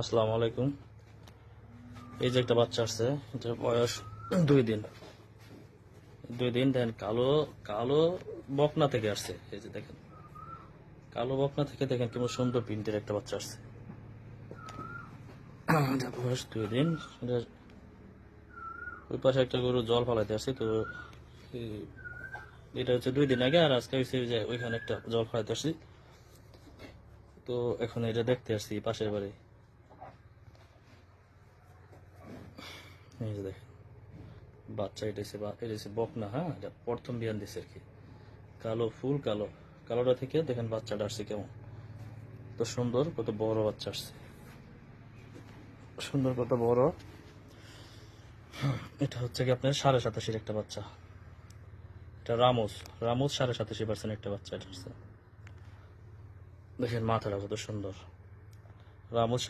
আসসালামু আলাইকুম। এই যে একটা বাচ্চা আসছে, এটার বয়স 2 দিন। দেখেন কালো কালো বকনা থেকে আসছে। এই যে দেখেন কালো বকনা থেকে দেখেন কেমন সুন্দর প্রিন্টের একটা বাচ্চা আসছে। এটা বয়স 2 দিন। ওই পাশে একটা গরু জল ফালাইতে আসছে, তো এটা হচ্ছে 2 দিন আগে, আর আজকে হচ্ছে যে ওইখানে একটা জল ফালাইতে আসছি, তো এখন এটা দেখতে আসছি পাশের বাড়ি। এই যে দেখেন বাচ্চা, এটা হচ্ছে বকনা। হ্যাঁ, এটা প্রথম বিয়ান দিচ্ছে আর কি। কালো, ফুল কালো। কালোটা থেকে দেখেন বাচ্চাটা আসছে কেমন, কত সুন্দর, কত বড় বাচ্চা আসছে, সুন্দর, কত বড়। এটা হচ্ছে কি আপনার 87.5-এর একটা বাচ্চা। এটা রামোস 87.5% একটা বাচ্চা এটা আসছে। দেখেন মাথাটা কত সুন্দর। রামোস